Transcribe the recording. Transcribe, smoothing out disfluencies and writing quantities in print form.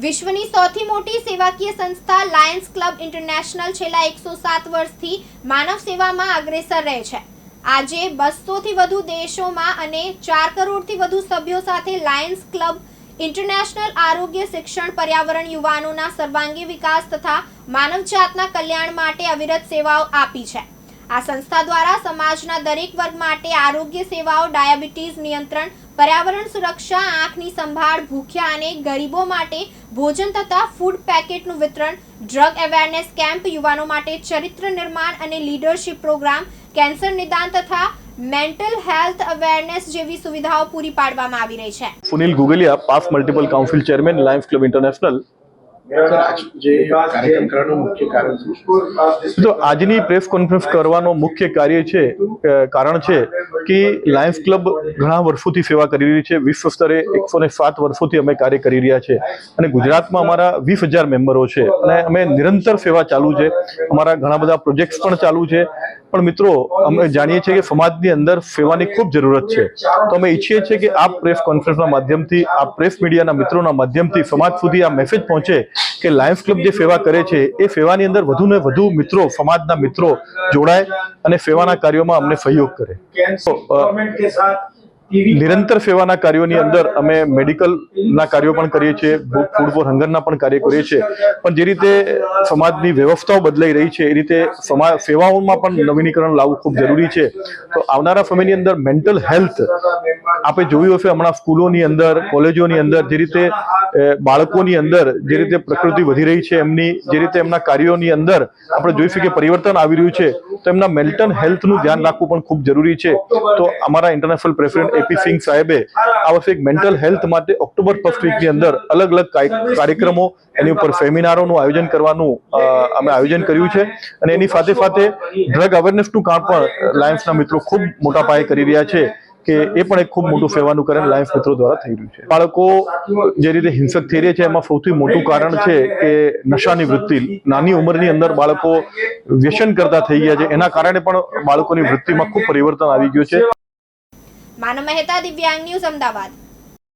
વિશ્વની સૌથી મોટી સેવાકીય સંસ્થા લાયન્સ ક્લબ ઇન્ટરનેશનલ છેલ્લા 107 વર્ષથી માનવ સેવામાં અગ્રેસર રહે છે। આજે 200થી વધુ દેશોમાં અને 4 કરોડથી વધુ સભ્યો સાથે લાયન્સ ક્લબ ઇન્ટરનેશનલ આરોગ્ય, શિક્ષણ, પર્યાવરણ, યુવાનોના સર્વાંગી વિકાસ તથા માનવજાતના કલ્યાણ માટે અવિરત સેવાઓ આપી છે। આ સંસ્થા દ્વારા સમાજના દરેક વર્ગ માટે આરોગ્ય સેવાઓ, ડાયાબિટીસ નિયંત્રણ, પર્યાવરણ સુરક્ષા, આંખની સંભાળ, ભૂખ્યા અને ગરીબો માટે ભોજન તથા ફૂડ પેકેટનું વિતરણ, ડ્રગ અવેરનેસ કેમ્પ, યુવાનો માટે ચરિત્ર નિર્માણ અને લીડરશિપ પ્રોગ્રામ, કેન્સર નિદાન તથા મેન્ટલ હેલ્થ અવેરનેસ જેવી સુવિધાઓ પૂરી પાડવામાં આવી રહી છે। Sunil Gugalia, past multiple council chairman, Lions club international. તો આજની પ્રેસ કોન્ફરન્સ કરવાનો મુખ્ય કાર્ય છે, કારણ છે કે લાયન્સ ક્લબ ઘણા વર્ષોથી સેવા કરી રહી છે। વિશ્વ સ્તરે 107 વર્ષોથી અમે કાર્ય કરી રહ્યા છે અને ગુજરાતમાં અમારા 20,000 મેમ્બરો છે અને અમે નિરંતર સેવા ચાલુ છે। અમારા ઘણા બધા પ્રોજેક્ટ્સ પણ ચાલુ છે। પણ મિત્રો, અમે જાણીએ છીએ કે સમાજની અંદર સેવાની ખૂબ જરૂરત છે, તો અમે ઈચ્છીએ છીએ કે આ પ્રેસ કોન્ફરન્સના માધ્યમથી, આ પ્રેસ મીડિયાના મિત્રોના માધ્યમથી સમાજ સુધી આ મેસેજ પહોંચે કે લાયન્સ ક્લબ જે સેવા કરે છે એ સેવાની અંદર વધુ ને વધુ મિત્રો, સમાજના મિત્રો જોડાય અને સેવાના કાર્યોમાં અમને સહયોગ કરે। નિરંતર સેવાના કાર્યોની અંદર અમે મેડિકલના કાર્યો પણ કરીએ છીએ, ફૂડ ફોર હંગરના પણ કાર્ય કરીએ છીએ, પણ જે રીતે સમાજની વ્યવસ્થાઓ બદલાઈ રહી છે એ રીતે સેવાઓમાં પણ નવીનીકરણ લાવવું ખૂબ જરૂરી છે। તો આવનારા સમયની અંદર મેન્ટલ હેલ્થ આપણે જોયું હશે, હમણાં સ્કૂલોની અંદર, કોલેજોની અંદર જે રીતે બાળકોની અંદર જે રીતે પ્રકૃતિ વધી રહી છે, એમની જે રીતે એમના કાર્યોની અંદર આપણે જોઈ શકીએ પરિવર્તન આવી રહ્યું છે, તો એમના મેન્ટલ હેલ્થનું ધ્યાન રાખવું પણ ખૂબ જરૂરી છે। તો અમારા ઇન્ટરનેશનલ પ્રેસિડેન્ટ એપી સિંહ સાહેબે આ વર્ષે એક મેન્ટલ હેલ્થ માટે ઓક્ટોબર ફર્સ્ટ વીકની અંદર અલગ અલગ કાર્યક્રમો, એની ઉપર સેમિનારોનું આયોજન કરવાનું અમે આયોજન કર્યું છે અને એની સાથે સાથે ડ્રગ અવેરનેસનું કામ પણ લાયન્સના મિત્રો ખૂબ મોટા પાયે કરી રહ્યા છે કે એ પણ એક ખૂબ મોટું સેવાનું કારણ લાયન્સ મિત્રો દ્વારા થઈ રહ્યું છે। બાળકો જે રીતે હિંસક થઈ રહ્યા છે એમાં સૌથી મોટું કારણ છે કે નશાની વૃત્તિ। નાની ઉંમરની અંદર બાળકો વ્યસન કરતા થઈ ગયા છે, એના કારણે પણ બાળકોની વૃત્તિમાં ખૂબ પરિવર્તન આવી ગયું છે। માનવ મહેતા, દિવ્યાંગ ન્યૂઝ, અમદાવાદ।